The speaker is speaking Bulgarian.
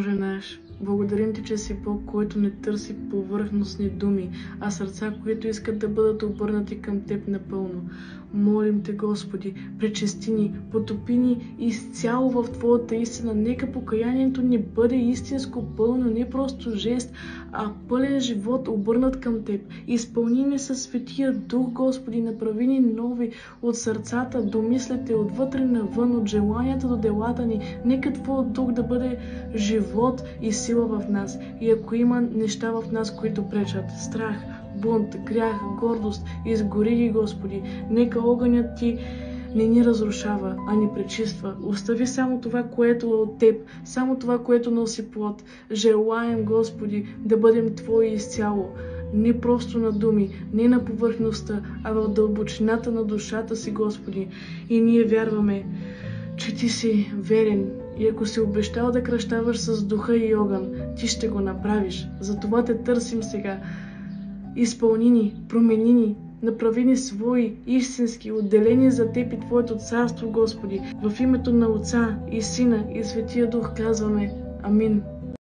Боже наш, благодарим Ти, че си Бог, който не търси повърхностни думи, а сърца, които искат да бъдат обърнати към Теб напълно. Молим Те, Господи, пречисти ни, потопи ни изцяло в Твоята истина. Нека покаянието ни бъде истинско, пълно, не просто жест, а пълен живот, обърнат към Теб. Изпълни ни със Светия Дух, Господи, направи ни нови от сърцата до мислите, отвътре навън, от желанията до делата ни. Нека Твоят Дух да бъде живот и сила в нас. И ако има неща в нас, които пречат, страх, бунт, грях, гордост, изгори ги, Господи. Нека огънят Ти не ни разрушава, а ни пречиства. Остави само това, което е от Теб, само това, което носи плод. Желаем, Господи, да бъдем Твои изцяло. Не просто на думи, не на повърхността, а в дълбочината на душата си, Господи. И ние вярваме, че Ти си верен. И ако си обещал да кръщаваш с духа и огън, Ти ще го направиш. Затова Те търсим сега. Изпълни ни, промени ни, направи ни свои, истински, отделени за Теб и Твоето царство, Господи. В името на Отца и Сина и Светия Дух казваме Амин.